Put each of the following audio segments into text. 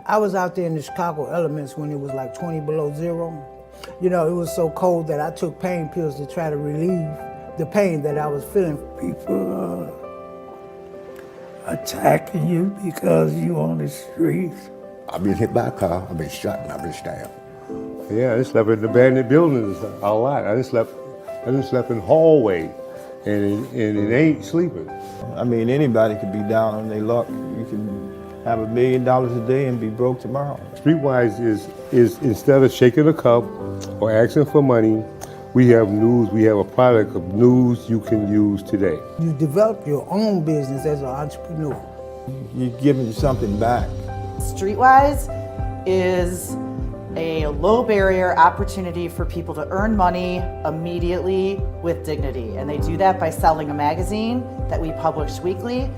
I was out there in the Chicago elements when it was like 20 below zero. You know, it was so cold that I took pain pills to try to relieve the pain that I was feeling. People attacking you because you on the streets. I've been hit by a car, I've been shot, and I've been stabbed. Yeah, I slept in abandoned buildings a lot. I just slept in hallway, and it ain't sleeping. I mean, anybody could be down on their luck. You can have $1 million a day and be broke tomorrow. Streetwise is instead of shaking a cup or asking for money, we have news. We have a product of news you can use today. You develop your own business as an entrepreneur. You're giving something back. Streetwise is a low barrier opportunity for people to earn money immediately with dignity. And they do that by selling a magazine that we publish weekly.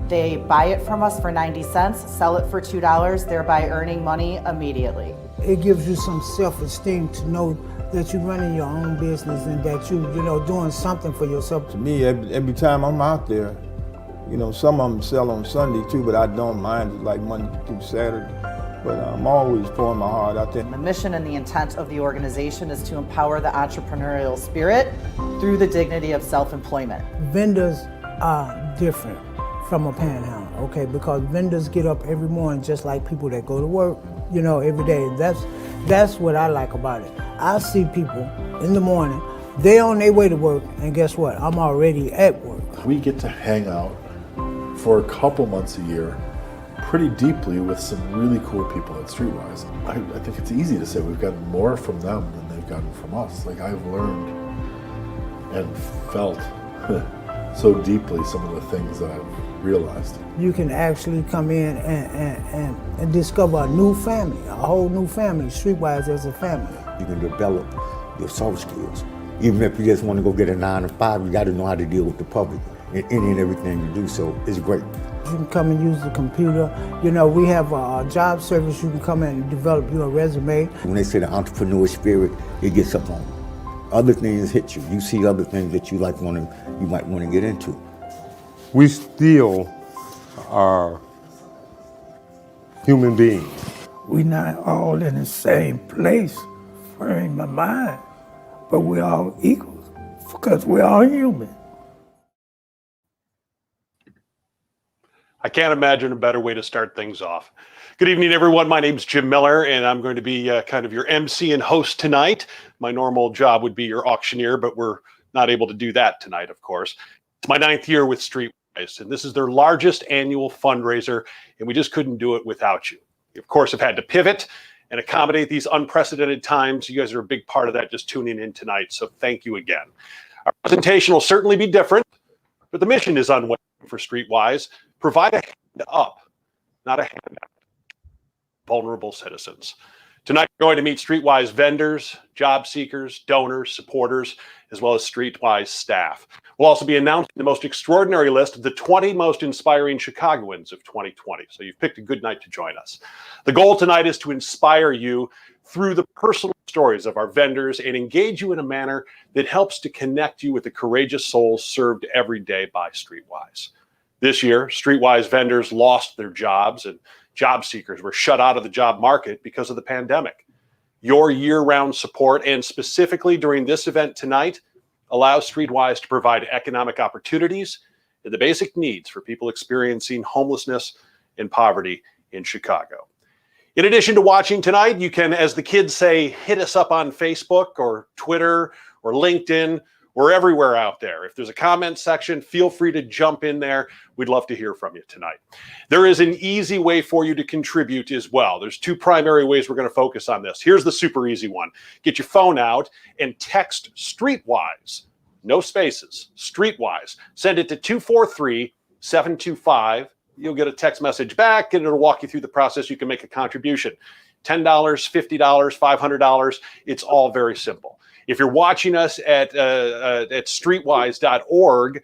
They buy it from us for 90 cents, sell it for $2, thereby earning money immediately. It gives you some self-esteem to know that you're running your own business and that you're doing something for yourself. To me, every time I'm out there, some of them sell on Sunday too, but I don't mind it, like Monday through Saturday. But I'm always pouring my heart out there. The mission and the intent of the organization is to empower the entrepreneurial spirit through the dignity of self-employment. Vendors are different from a panhandle, okay? Because vendors get up every morning just like people that go to work, every day. That's what I like about it. I see people in the morning, they on their way to work, and guess what? I'm already at work. We get to hang out for a couple months a year pretty deeply with some really cool people at Streetwise. I think it's easy to say we've gotten more from them than they've gotten from us. Like, I've learned and felt so deeply some of the things that I've realized. You can actually come in and discover a new family, a whole new family, Streetwise as a family. You can develop your soft skills. Even if you just want to go get a 9 to 5, you got to know how to deal with the public in any and everything you do, so it's great. You can come and use the computer. We have a job service. You can come in and develop your resume. When they say the entrepreneur spirit, it gets up on you. Other things hit you. You see other things that you might want to get into. We still are human beings. We're not all in the same place, frame of mind, but we're all equal because we're all human. I can't imagine a better way to start things off. Good evening, everyone. My name's Jim Miller, and I'm going to be kind of your MC and host tonight. My normal job would be your auctioneer, but we're not able to do that tonight, of course. It's my 9th year with Streetwise, and this is their largest annual fundraiser, and we just couldn't do it without you. We, of course, have had to pivot and accommodate these unprecedented times. You guys are a big part of that just tuning in tonight, so thank you again. Our presentation will certainly be different, but the mission is unwavering for Streetwise. Provide a hand up, not a handout. Vulnerable citizens. Tonight, we're going to meet Streetwise vendors, job seekers, donors, supporters, as well as Streetwise staff. We'll also be announcing the most extraordinary list of the 20 most inspiring Chicagoans of 2020. So you've picked a good night to join us. The goal tonight is to inspire you through the personal stories of our vendors and engage you in a manner that helps to connect you with the courageous souls served every day by Streetwise. This year, Streetwise vendors lost their jobs and job seekers were shut out of the job market because of the pandemic. Your year-round support, and specifically during this event tonight, allows Streetwise to provide economic opportunities and the basic needs for people experiencing homelessness and poverty in Chicago. In addition to watching tonight, you can, as the kids say, hit us up on Facebook or Twitter or LinkedIn. We're everywhere out there. If there's a comment section, feel free to jump in there. We'd love to hear from you tonight. There is an easy way for you to contribute as well. There's 2 primary ways we're going to focus on this. Here's the super easy one. Get your phone out and text Streetwise. No spaces. Streetwise. Send it to 243-725. You'll get a text message back and it'll walk you through the process. You can make a contribution. $10, $50, $500. It's all very simple. If you're watching us at streetwise.org,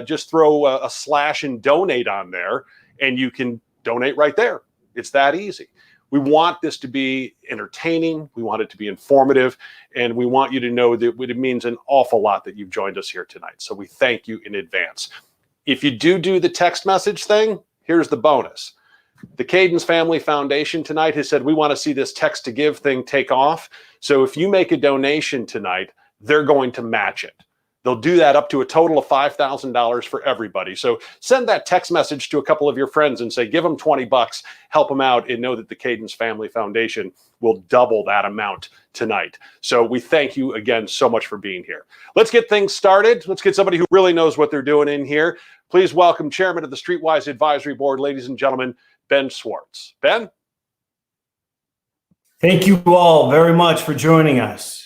just throw a slash and donate on there, and you can donate right there. It's that easy. We want this to be entertaining. We want it to be informative, and we want you to know that it means an awful lot that you've joined us here tonight. So we thank you in advance. If you do the text message thing, here's the bonus. The Cadence Family Foundation tonight has said we want to see this text to give thing take off. So if you make a donation tonight, they're going to match it. They'll do that up to a total of $5,000 for everybody. So send that text message to a couple of your friends and say, give them 20 bucks, help them out, and know that the Cadence Family Foundation will double that amount tonight. So we thank you again so much for being here. Let's get things started. Let's get somebody who really knows what they're doing in here. Please welcome Chairman of the Streetwise Advisory Board, ladies and gentlemen, Ben Swartz. Ben? Thank you all very much for joining us.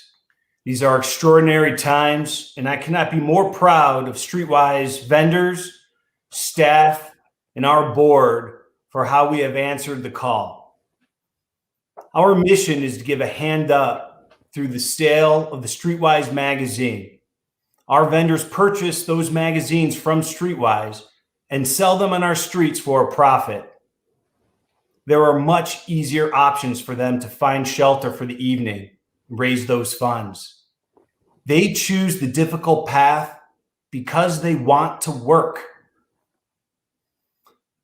These are extraordinary times, and I cannot be more proud of Streetwise vendors, staff, and our board for how we have answered the call. Our mission is to give a hand up through the sale of the Streetwise magazine. Our vendors purchase those magazines from Streetwise and sell them on our streets for a profit. There are much easier options for them to find shelter for the evening and raise those funds. They choose the difficult path because they want to work.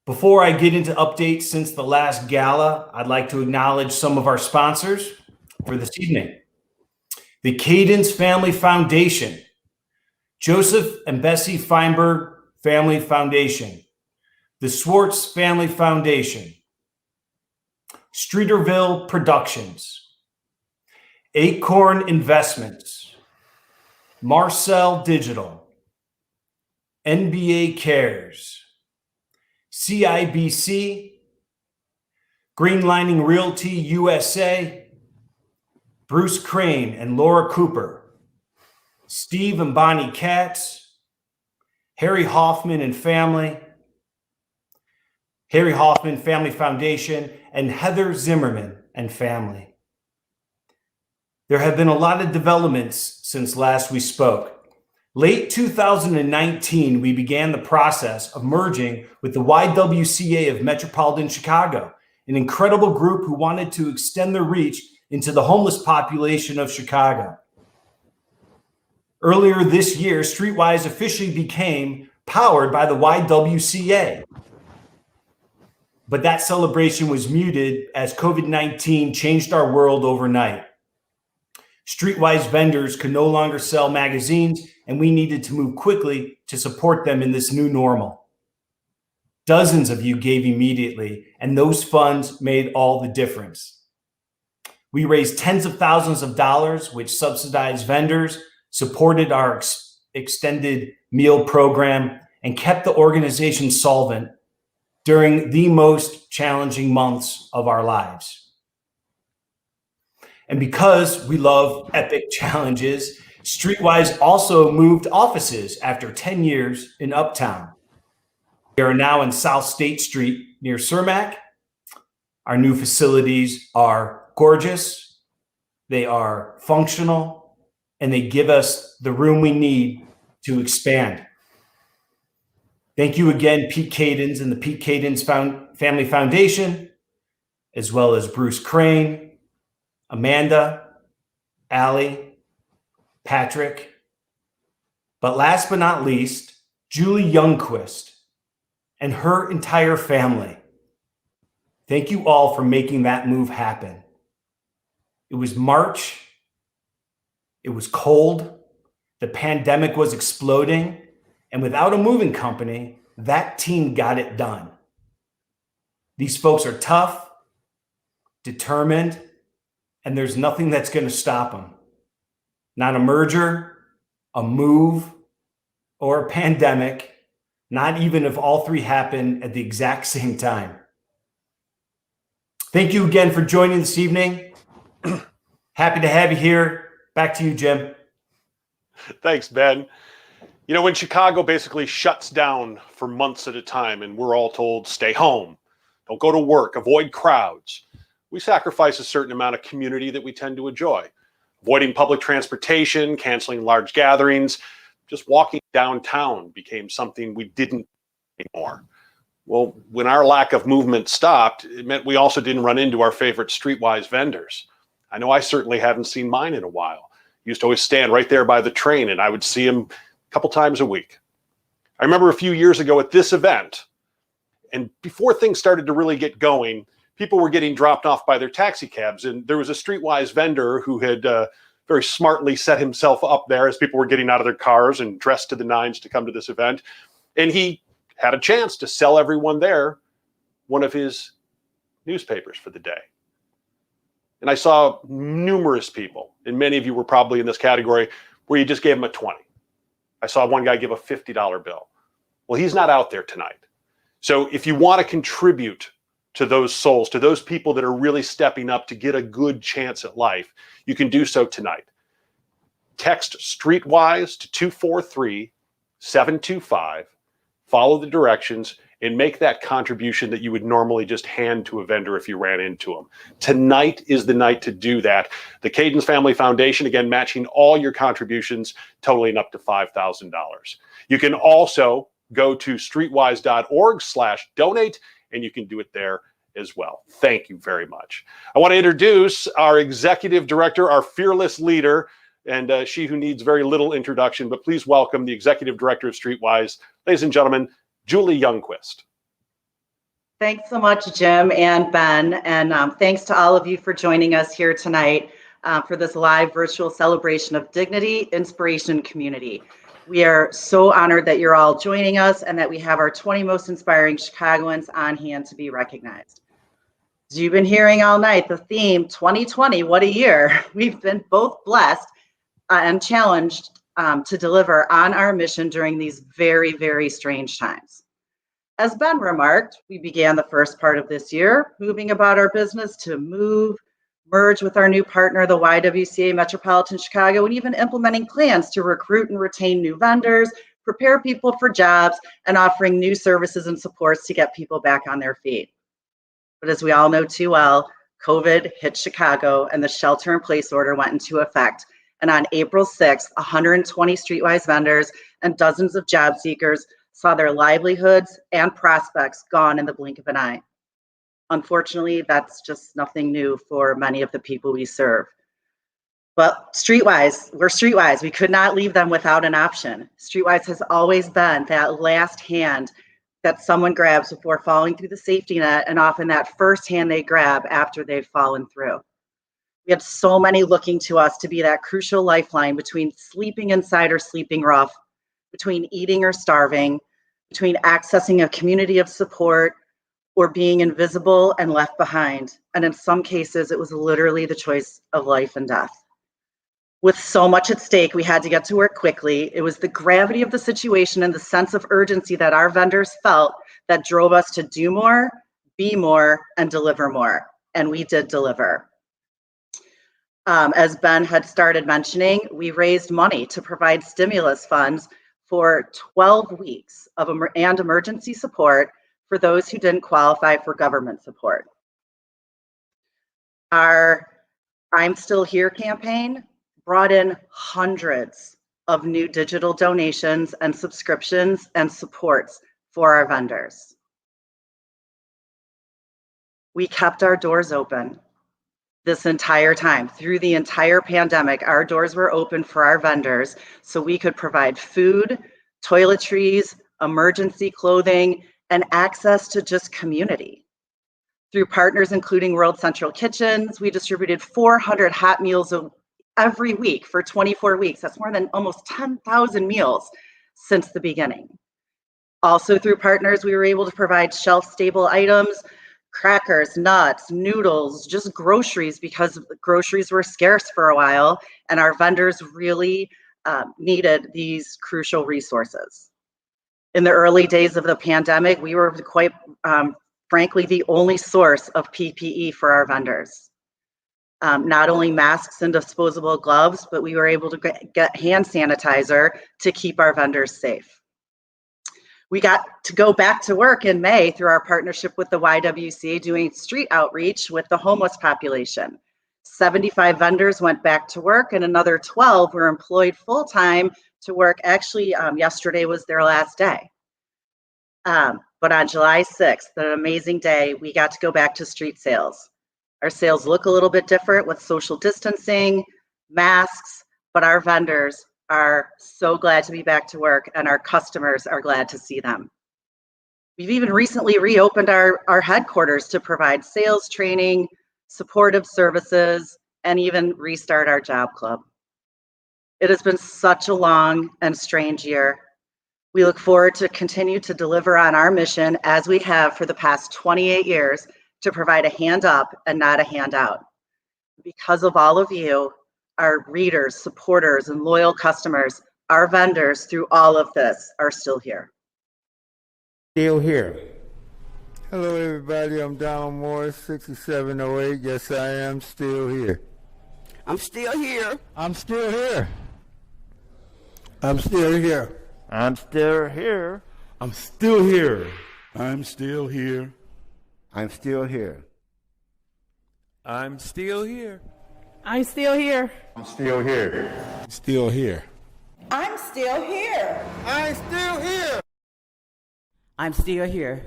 Before I get into updates since the last gala, I'd like to acknowledge some of our sponsors for this evening. The Cadence Family Foundation, Joseph and Bessie Feinberg Family Foundation, the Swartz Family Foundation, Streeterville Productions, Acorn Investments, Marcel Digital, NBA Cares, CIBC, Greenlining Realty USA, Bruce Crane and Laura Cooper, Steve and Bonnie Katz, Harry Hoffman and Family, Harry Hoffman Family Foundation, and Heather Zimmerman and Family. There have been a lot of developments since last we spoke. Late 2019, we began the process of merging with the YWCA of Metropolitan Chicago, an incredible group who wanted to extend their reach into the homeless population of Chicago. Earlier this year, Streetwise officially became powered by the YWCA. But that celebration was muted as COVID-19 changed our world overnight. Streetwise vendors could no longer sell magazines, and we needed to move quickly to support them in this new normal. Dozens of you gave immediately, and those funds made all the difference. We raised tens of thousands of dollars, which subsidized vendors, supported our extended meal program, and kept the organization solvent during the most challenging months of our lives. And because we love epic challenges, Streetwise also moved offices after 10 years in Uptown. We are now in South State Street near Cermak. Our new facilities are gorgeous, they are functional, and they give us the room we need to expand. Thank you again, Pete Cadence and the Pete Cadence Family Foundation, as well as Bruce Crane, Amanda, Allie, Patrick, but last but not least, Julie Youngquist and her entire family. Thank you all for making that move happen. It was March, it was cold, the pandemic was exploding, and without a moving company, that team got it done. These folks are tough, determined, and there's nothing that's going to stop them. Not a merger, a move, or a pandemic, not even if all three happen at the exact same time. Thank you again for joining this evening. Happy to have you here. Back to you, Jim. Thanks, Ben. You know, when Chicago basically shuts down for months at a time and we're all told, stay home, don't go to work, avoid crowds, we sacrifice a certain amount of community that we tend to enjoy. Avoiding public transportation, canceling large gatherings, just walking downtown became something we didn't anymore. Well, when our lack of movement stopped, it meant we also didn't run into our favorite Streetwise vendors. I know I certainly haven't seen mine in a while. Used to always stand right there by the train and I would see them a couple times a week. I remember a few years ago at this event, And before things started to really get going, people were getting dropped off by their taxi cabs. And there was a Streetwise vendor who had very smartly set himself up there as people were getting out of their cars and dressed to the nines to come to this event. And he had a chance to sell everyone there one of his newspapers for the day. And I saw numerous people, and many of you were probably in this category, where you just gave them a 20. I saw one guy give a $50 bill. Well, he's not out there tonight. So if you want to contribute to those souls, to those people that are really stepping up to get a good chance at life, you can do so tonight. Text Streetwise to 243-725, follow the directions, and make that contribution that you would normally just hand to a vendor if you ran into them. Tonight is the night to do that. The Cadence Family Foundation, again, matching all your contributions, totaling up to $5,000. You can also go to streetwise.org/donate, and you can do it there as well. Thank you very much. I want to introduce our executive director, our fearless leader, and she who needs very little introduction, but please welcome the executive director of Streetwise, ladies and gentlemen, Julie Youngquist. Thanks so much, Jim and Ben, and thanks to all of you for joining us here tonight for this live virtual celebration of dignity, inspiration, and community. We are so honored that you're all joining us and that we have our 20 most inspiring Chicagoans on hand to be recognized. As you've been hearing all night, the theme 2020, what a year. We've been both blessed and challenged to deliver on our mission during these very, very strange times. As Ben remarked, we began the first part of this year moving about our business to merge with our new partner, the YWCA Metropolitan Chicago, and even implementing plans to recruit and retain new vendors, prepare people for jobs, and offering new services and supports to get people back on their feet. But as we all know too well, COVID hit Chicago and the shelter-in-place order went into effect. And on April 6th, 120 Streetwise vendors and dozens of job seekers saw their livelihoods and prospects gone in the blink of an eye. Unfortunately, that's just nothing new for many of the people we serve. But we're Streetwise. We could not leave them without an option. Streetwise has always been that last hand that someone grabs before falling through the safety net, and often that first hand they grab after they've fallen through. We have so many looking to us to be that crucial lifeline between sleeping inside or sleeping rough, between eating or starving, between accessing a community of support or being invisible and left behind. And in some cases, it was literally the choice of life and death. With so much at stake, we had to get to work quickly. It was the gravity of the situation and the sense of urgency that our vendors felt that drove us to do more, be more, and deliver more. And we did deliver. As Ben had started mentioning, we raised money to provide stimulus funds for 12 weeks and emergency support for those who didn't qualify for government support. Our I'm Still Here campaign brought in hundreds of new digital donations and subscriptions and supports for our vendors. We kept our doors open this entire time. Through the entire pandemic, our doors were open for our vendors so we could provide food, toiletries, emergency clothing, and access to just community. Through partners including World Central Kitchens, we distributed 400 hot meals every week for 24 weeks. That's more than almost 10,000 meals since the beginning. Also through partners, we were able to provide shelf-stable items, crackers, nuts, noodles, just groceries, because groceries were scarce for a while and our vendors really needed these crucial resources. In the early days of the pandemic, we were quite frankly the only source of PPE for our vendors. Not only masks and disposable gloves, but we were able to get hand sanitizer to keep our vendors safe. We got to go back to work in May through our partnership with the YWCA doing street outreach with the homeless population. 75 vendors went back to work and another 12 were employed full-time to work. Actually, yesterday was their last day. But on July 6th, an amazing day, we got to go back to street sales. Our sales look a little bit different with social distancing, masks, but our vendors are so glad to be back to work and our customers are glad to see them. We've even recently reopened our headquarters to provide sales training, supportive services, and even restart our job club. It has been such a long and strange year. We look forward to continue to deliver on our mission as we have for the past 28 years to provide a hand up and not a handout. Because of all of you, our readers, supporters, and loyal customers, our vendors through all of this are still here. Still here. Hello, everybody. I'm Donald Morris, 6708. Yes, I am still here. I'm still here. I'm still here. I'm still here. I'm still here. I'm still here. I'm still here. I'm still here. I'm still here. I'm still here. I'm still here. Still here. I'm still here. I'm still here. I'm still here.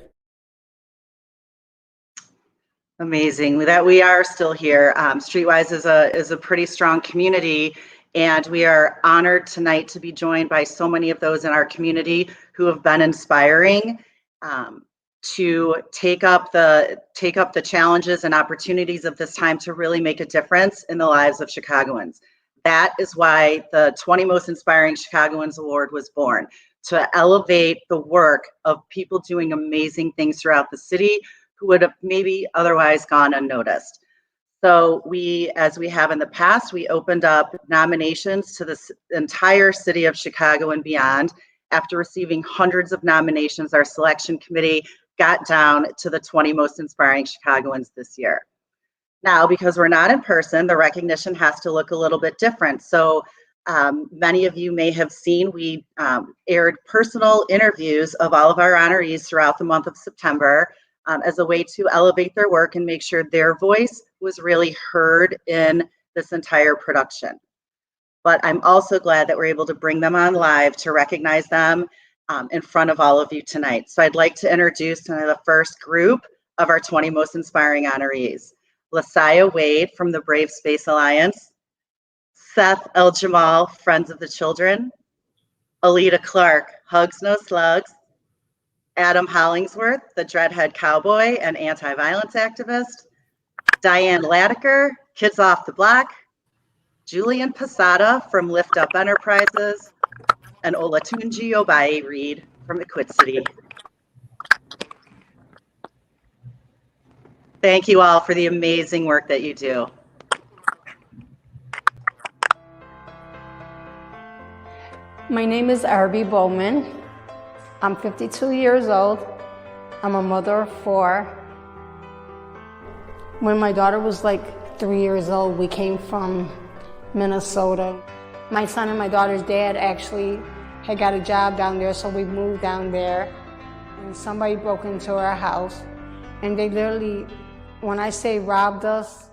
Amazing that we are still here. Streetwise is a pretty strong community, and we are honored tonight to be joined by so many of those in our community who have been inspiring to take up the challenges and opportunities of this time to really make a difference in the lives of Chicagoans. That is why the 20 Most Inspiring Chicagoans Award was born, to elevate the work of people doing amazing things throughout the city who would have maybe otherwise gone unnoticed. So we, as we have in the past, we opened up nominations to the entire city of Chicago and beyond. After receiving hundreds of nominations, our selection committee got down to the 20 Most Inspiring Chicagoans this year. Now, because we're not in person, the recognition has to look a little bit different. So many of you may have seen, we aired personal interviews of all of our honorees throughout the month of September as a way to elevate their work and make sure their voice was really heard in this entire production. But I'm also glad that we're able to bring them on live to recognize them in front of all of you tonight. So I'd like to introduce the first group of our 20 Most Inspiring honorees. Lasaya Wade from the Brave Space Alliance, Seth El Jamal, Friends of the Children, Alita Clark, Hugs No Slugs, Adam Hollingsworth, the Dreadhead Cowboy and anti-violence activist, Diane Latiker, Kids Off the Block, Julian Posada from Lift Up Enterprises, and Olatunji Obaye Reed from Equid City. Thank you all for the amazing work that you do. My name is Arby Bowman. I'm 52 years old. I'm a mother of 4. When my daughter was like 3 years old, we came from Minnesota. My son and my daughter's dad actually had got a job down there, so we moved down there. And somebody broke into our house, and they literally, when I say robbed us,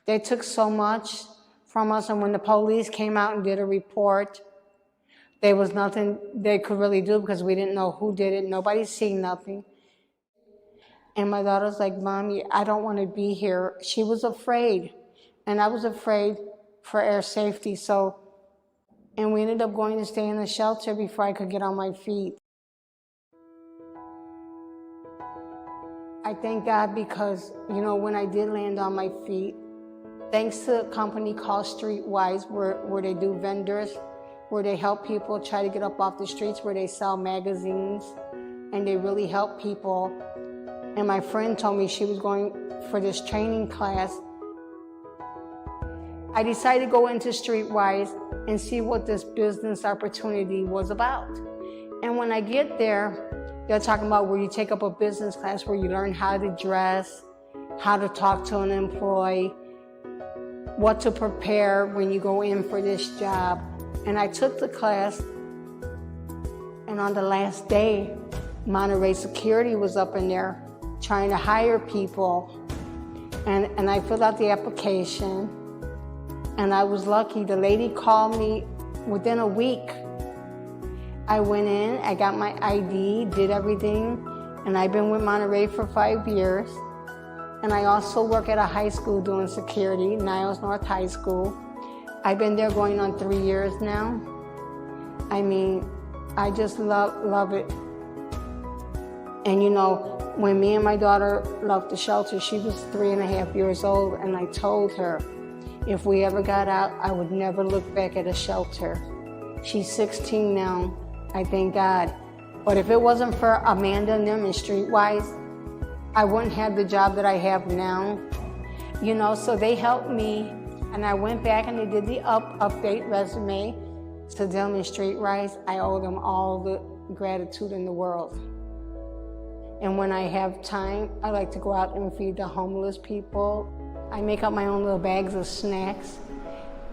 they took so much from us. And when the police came out and did a report, there was nothing they could really do because we didn't know who did it. Nobody seen nothing. And my daughter's like, Mommy, I don't want to be here. She was afraid. And I was afraid for our safety. And we ended up going to stay in the shelter before I could get on my feet. I thank God because, when I did land on my feet, thanks to a company called Streetwise, where they do vendors, where they help people try to get up off the streets, where they sell magazines, and they really help people. And my friend told me she was going for this training class. I decided to go into Streetwise and see what this business opportunity was about. And when I get there, they're talking about where you take up a business class where you learn how to dress, how to talk to an employee, what to prepare when you go in for this job. And I took the class, and on the last day, Monterey Security was up in there trying to hire people. And I filled out the application, and I was lucky. The lady called me within a week. I went in, I got my ID, did everything, and I've been with Monterey for 5 years. And I also work at a high school doing security, Niles North High School. I've been there going on 3 years now. I mean, I just love it. And when me and my daughter left the shelter, she was 3.5 years old, and I told her, if we ever got out, I would never look back at a shelter. She's 16 now, I thank God. But if it wasn't for Amanda and them in Streetwise, I wouldn't have the job that I have now. So they helped me, and I went back and they did the update resume to them in Streetwise. I owe them all the gratitude in the world. And when I have time, I like to go out and feed the homeless people. I make up my own little bags of snacks.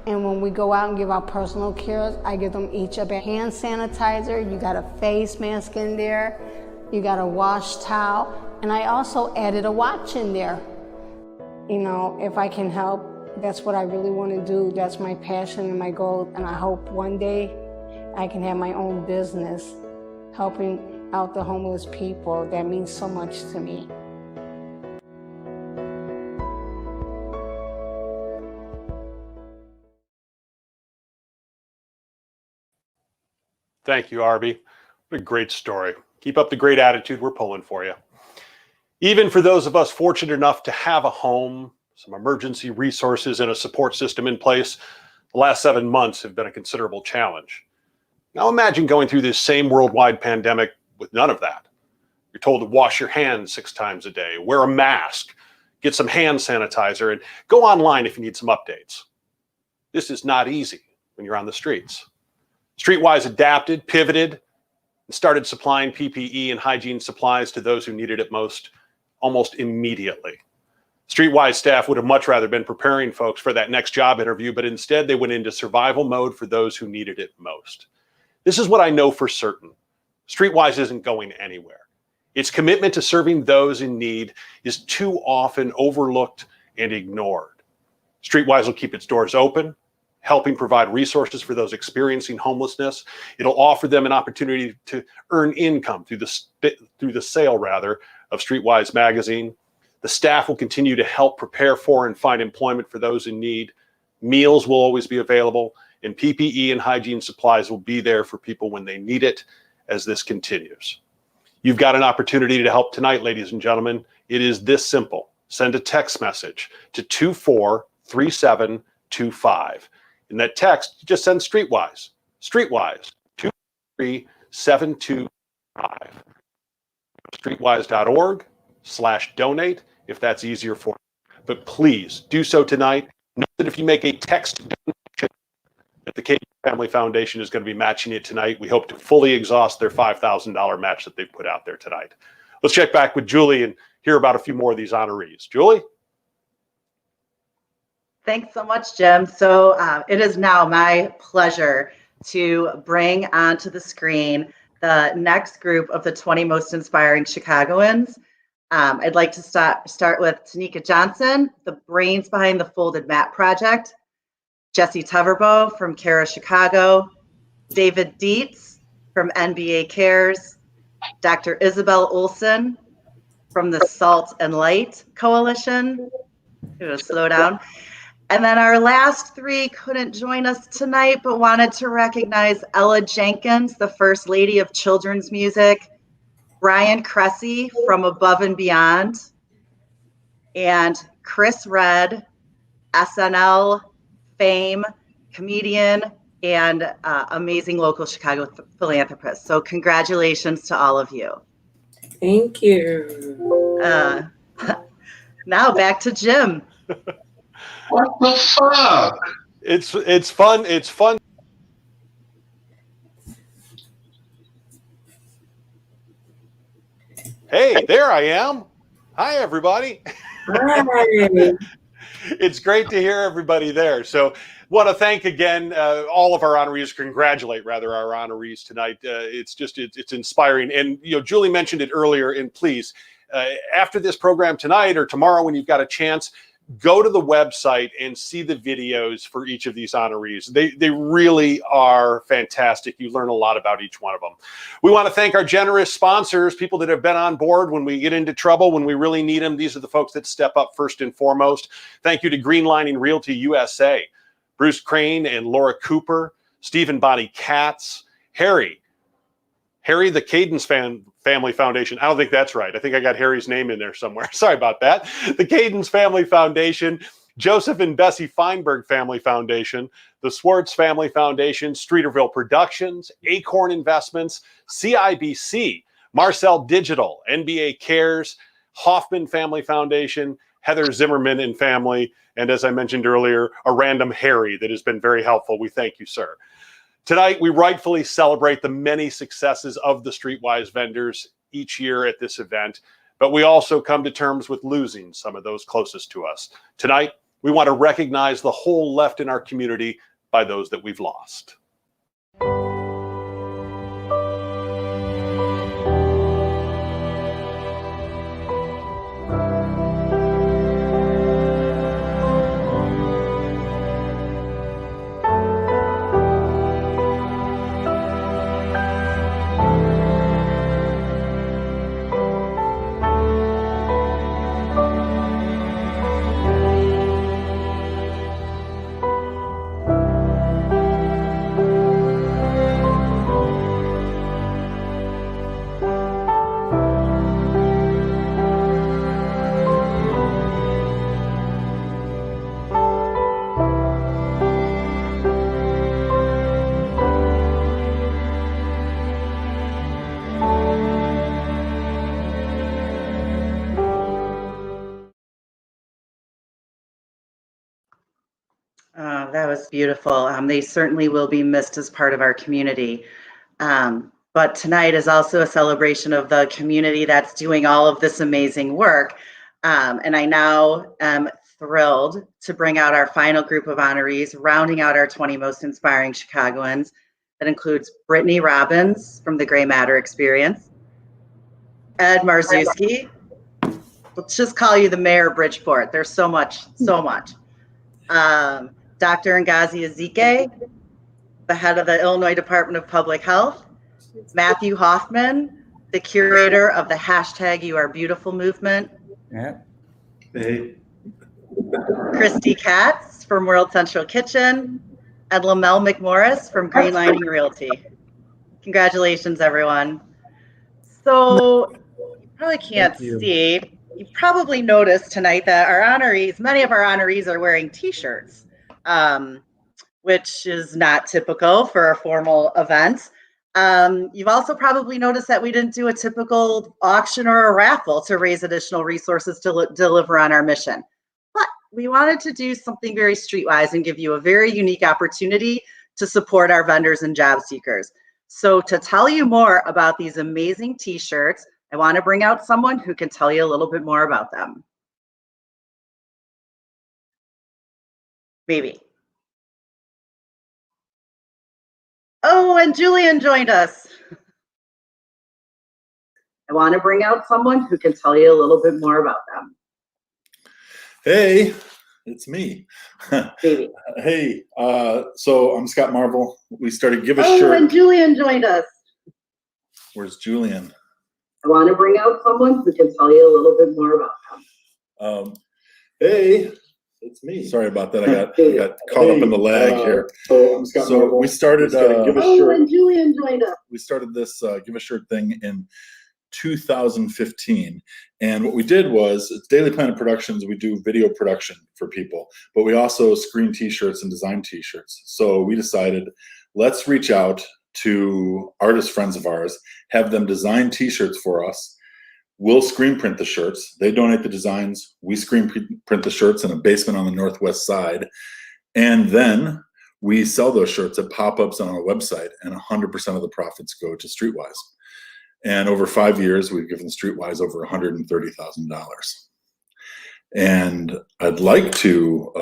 And when we go out and give out personal cares, I give them each a hand sanitizer. You got a face mask in there. You got a wash towel. And I also added a watch in there. If I can help, that's what I really want to do. That's my passion and my goal. And I hope one day I can have my own business helping out the homeless people. That means so much to me. Thank you, Arby. What a great story. Keep up the great attitude. We're pulling for you. Even for those of us fortunate enough to have a home, some emergency resources, and a support system in place, the last 7 months have been a considerable challenge. Now imagine going through this same worldwide pandemic with none of that. You're told to wash your hands 6 times a day, wear a mask, get some hand sanitizer, and go online if you need some updates. This is not easy when you're on the streets. Streetwise adapted, pivoted, and started supplying PPE and hygiene supplies to those who needed it most, almost immediately. Streetwise staff would have much rather been preparing folks for that next job interview, but instead they went into survival mode for those who needed it most. This is what I know for certain. Streetwise isn't going anywhere. Its commitment to serving those in need is too often overlooked and ignored. Streetwise will keep its doors open, helping provide resources for those experiencing homelessness. It'll offer them an opportunity to earn income through the sale of Streetwise magazine. The staff will continue to help prepare for and find employment for those in need. Meals will always be available, and PPE and hygiene supplies will be there for people when they need it as this continues. You've got an opportunity to help tonight, ladies and gentlemen. It is this simple. Send a text message to 243725. In that text, just send Streetwise. Streetwise, 23725. Streetwise.org/donate if that's easier for you. But please do so tonight. Know that if you make a text donation, that the Cajun Family Foundation is going to be matching it tonight. We hope to fully exhaust their $5,000 match that they've put out there tonight. Let's check back with Julie and hear about a few more of these honorees. Julie? Thanks so much, Jim. So it is now my pleasure to bring onto the screen the next group of the 20 most inspiring Chicagoans. I'd like to start with Tanika Johnson, the brains behind the Folded Mat Project, Jesse Tuverbo from Cara Chicago, David Dietz from NBA Cares, Dr. Isabel Olson from the Salt and Light Coalition. Slow down. And then our last 3 couldn't join us tonight, but wanted to recognize Ella Jenkins, the First Lady of Children's Music, Brian Cressy from Above and Beyond, and Chris Redd, SNL fame, comedian, and amazing local Chicago philanthropist. So congratulations to all of you. Thank you. Now back to Jim. What the fuck? It's fun. It's fun. Hey, there I am. Hi, everybody. Hi. It's great to hear everybody there. So want to thank again all of our honorees, congratulate rather our honorees tonight. It's inspiring. And, Julie mentioned it earlier, and please, after this program tonight or tomorrow when you've got a chance, go to the website and see the videos for each of these honorees. They really are fantastic. You learn a lot about each one of them. We want to thank our generous sponsors, people that have been on board when we get into trouble, when we really need them. These are the folks that step up first and foremost. Thank you to Greenlining Realty USA, Bruce Crane and Laura Cooper, Steve and Bonnie Katz, Harry Harry, the Cadence Family Foundation. I don't think that's right. I think I got Harry's name in there somewhere. Sorry about that. The Cadence Family Foundation, Joseph and Bessie Feinberg Family Foundation, the Swartz Family Foundation, Streeterville Productions, Acorn Investments, CIBC, Marcel Digital, NBA Cares, Hoffman Family Foundation, Heather Zimmerman and family, and as I mentioned earlier, a random Harry that has been very helpful. We thank you, sir. Tonight, we rightfully celebrate the many successes of the Streetwise vendors each year at this event, but we also come to terms with losing some of those closest to us. Tonight, we want to recognize the hole left in our community by those that we've lost. That was beautiful. They certainly will be missed as part of our community. But tonight is also a celebration of the community that's doing all of this amazing work. And I now am thrilled to bring out our final group of honorees, rounding out our 20 most inspiring Chicagoans. That includes Brittany Robbins from the Gray Matter Experience, Ed Marzewski. Let's just call you the mayor of Bridgeport. There's so much. Dr. Ngozi Ezike, the head of the Illinois Department of Public Health, Matthew Hoffman, the curator of the #YouAreBeautiful movement, Hey. Christy Katz from World Central Kitchen, and Lamel McMorris from Green Lining Realty. Congratulations, everyone. So you probably can't see. You probably noticed tonight that our honorees, many of our honorees are wearing t-shirts, which is not typical for a formal event. You've also probably noticed that we didn't do a typical auction or a raffle to raise additional resources to deliver on our mission. But we wanted to do something very streetwise and give you a very unique opportunity to support our vendors and job seekers. So to tell you more about these amazing t-shirts, I want to bring out someone who can tell you a little bit more about them. Maybe. Oh, and Julian joined us. I want to bring out someone who can tell you a little bit more about them. Hey, it's me. Maybe. Hey, so I'm Scott Marvel. We started Give a Oh, Shirt. and Julian joined us. Where's Julian? I want to bring out someone who can tell you a little bit more about them. Hey, it's me. Sorry about that. I got caught up in the lag here. So I'm Scott Marvel. We started Give a Oh, Shirt. and Julian joined us. we started this Give a Shirt thing in 2015, and what we did was, it's Daily Planet Productions. We do video production for people, but we also screen t-shirts and design t-shirts. So we decided, let's reach out to artist friends of ours, have them design t-shirts for us. We'll screen print the shirts. They donate the designs. We screen print the shirts in a basement on the northwest side, and then we sell those shirts at pop-ups on our website, and 100% of the profits go to Streetwise. And over 5 years, we've given Streetwise over $130,000. And I'd like to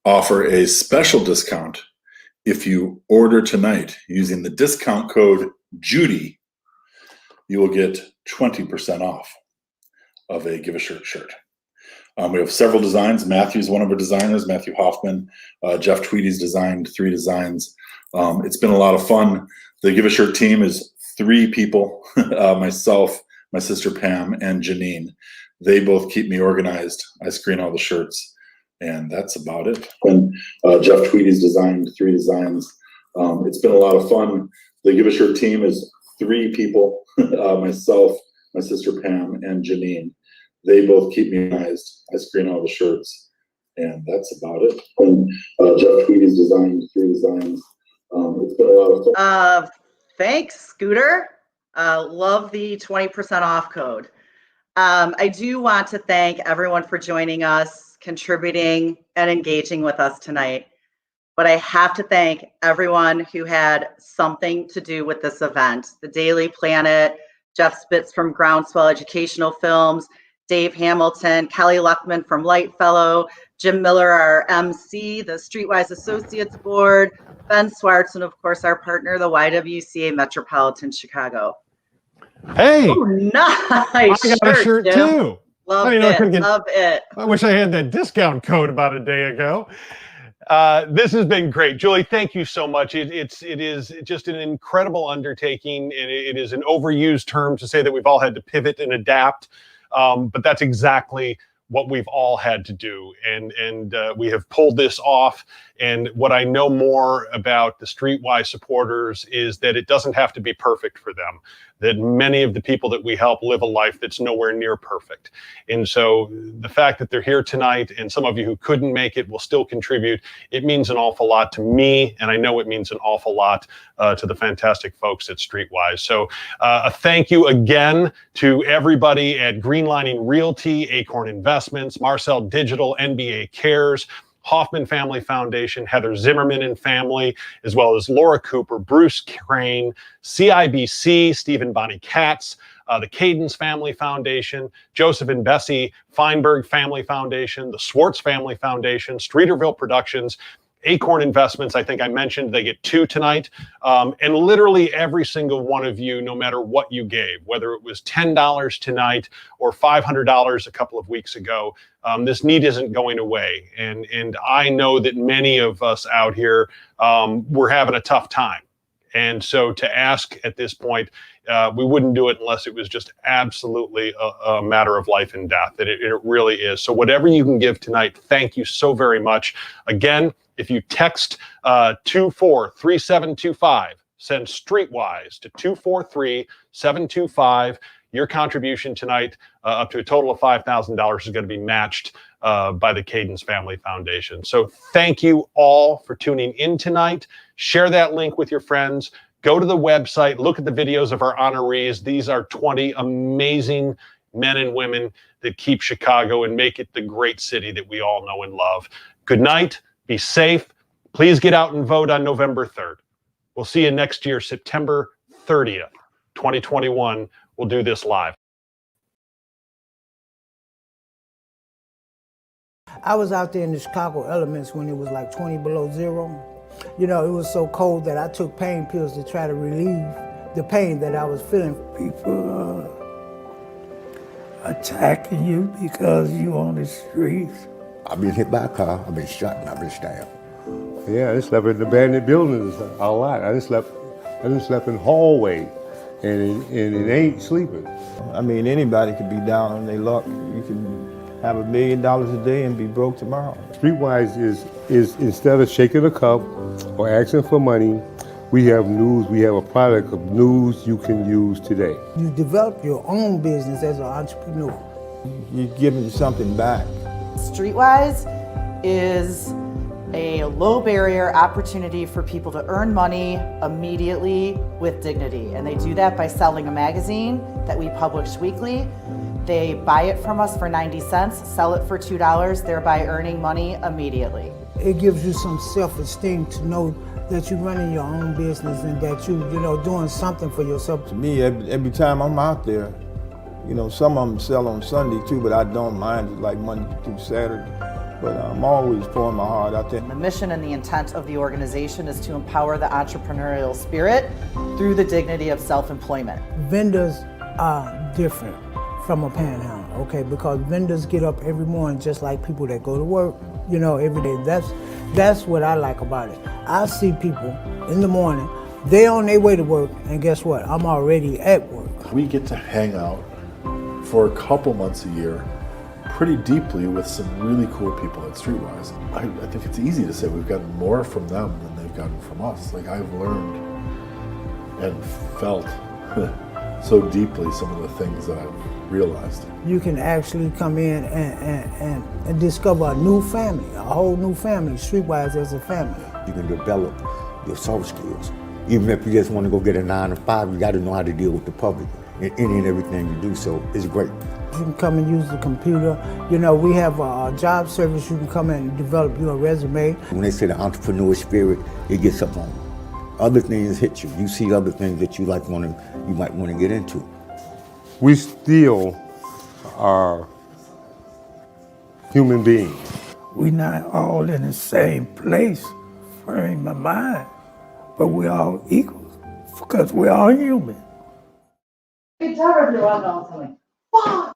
offer a special discount. If you order tonight using the discount code Judy, you will get 20% off of a Give a Shirt shirt. We have several designs. Matthew's one of our designers, Matthew Hoffman. Jeff Tweedy's designed 3 designs. It's been a lot of fun. The Give a Shirt team is 3 people, myself, my sister Pam, and Janine. They both keep me organized. I screen all the shirts, and that's about it. And Jeff Tweedy's designed 3 designs. It's been a lot of fun. The Give a Shirt team is three people, myself, my sister Pam, and Janine. They both keep me organized. I screen all the shirts, and that's about it. And Jeff Tweedy's designed 3 designs. It's been a lot of fun. Thanks, Scooter. Love the 20% off code. I do want to thank everyone for joining us, contributing, and engaging with us tonight. But I have to thank everyone who had something to do with this event. The Daily Planet, Jeff Spitz from Groundswell Educational Films, Dave Hamilton, Kelly Luckman from Lightfellow, Jim Miller, our MC, the Streetwise Associates Board, Ben Swartz, and of course our partner, the YWCA Metropolitan Chicago. Hey, oh, nice! I got a shirt Jim. too. Love I didn't know I it. couldn't get- Love it. I wish I had that discount code about a day ago. This has been great. Julie, thank you so much. It is just an incredible undertaking, and it is an overused term to say that we've all had to pivot and adapt, but that's exactly what we've all had to do, and we have pulled this off. And what I know more about the Streetwise supporters is that it doesn't have to be perfect for them, that many of the people that we help live a life that's nowhere near perfect. And so the fact that they're here tonight, and some of you who couldn't make it will still contribute, it means an awful lot to me, and I know it means an awful lot to the fantastic folks at Streetwise. So a thank you again to everybody at Greenlining Realty, Acorn Investments, Marcel Digital, NBA Cares, Hoffman Family Foundation, Heather Zimmerman and family, as well as Laura Cooper, Bruce Crane, CIBC, Stephen Bonnie Katz, the Cadence Family Foundation, Joseph and Bessie Feinberg Family Foundation, the Swartz Family Foundation, Streeterville Productions, Acorn Investments. I think I mentioned they get 2 tonight. And literally every single one of you, no matter what you gave, whether it was $10 tonight or $500 a couple of weeks ago, this need isn't going away. And I know that many of us out here, we're having a tough time. And so to ask at this point, we wouldn't do it unless it was just absolutely a matter of life and death. It really is. So whatever you can give tonight, thank you so very much. Again, if you text 243725, send Streetwise to 243725, your contribution tonight up to a total of $5,000 is going to be matched by the Cadence Family Foundation. So thank you all for tuning in tonight. Share that link with your friends. Go to the website, look at the videos of our honorees. These are 20 amazing men and women that keep Chicago and make it the great city that we all know and love. Good night. Be safe. Please get out and vote on November 3rd. We'll see you next year, September 30th, 2021. We'll do this live. I was out there in the Chicago elements when it was like 20 below zero. You know, it was so cold that I took pain pills to try to relieve the pain that I was feeling. People attacking you because you on the streets. I've been hit by a car, I've been shot, and I've been stabbed. Yeah, I slept in abandoned buildings a lot. I slept in hallway, and it ain't sleeping. I mean, anybody could be down on their luck. You can have $1 million a day and be broke tomorrow. Streetwise is instead of shaking a cup or asking for money, we have news. We have a product of news you can use today. You develop your own business as an entrepreneur. You're giving something back. Streetwise is a low barrier opportunity for people to earn money immediately with dignity. And they do that by selling a magazine that we publish weekly. They buy it from us for 90 cents, sell it for $2, thereby earning money immediately. It gives you some self-esteem to know that you're running your own business and that you doing something for yourself. To me, every time I'm out there, some of them sell on Sunday too, but I don't mind it, like Monday through Saturday. But I'm always pouring my heart out there. The mission and the intent of the organization is to empower the entrepreneurial spirit through the dignity of self-employment. Vendors are different from a panhandle, okay? Because vendors get up every morning just like people that go to work, every day. That's what I like about it. I see people in the morning, they're on their way to work, and guess what? I'm already at work. We get to hang out for a couple months a year pretty deeply with some really cool people at Streetwise. I think it's easy to say we've gotten more from them than they've gotten from us. Like, I've learned and felt so deeply some of the things that I've realized. You can actually come in and discover a new family, a whole new family, Streetwise as a family. You can develop your soft skills. Even if you just want to go get a 9 to 5, you got to know how to deal with the public in any and everything you do, so it's great. You can come and use the computer. You know, we have a job service. You can come and develop your resume. When they say the entrepreneur spirit, it gets up on you. Other things hit you. You see other things that you might want to get into. We still are human beings. We not all in the same place, frame of mind, but we're all equal because we're all human. Good job, everyone. Fuck!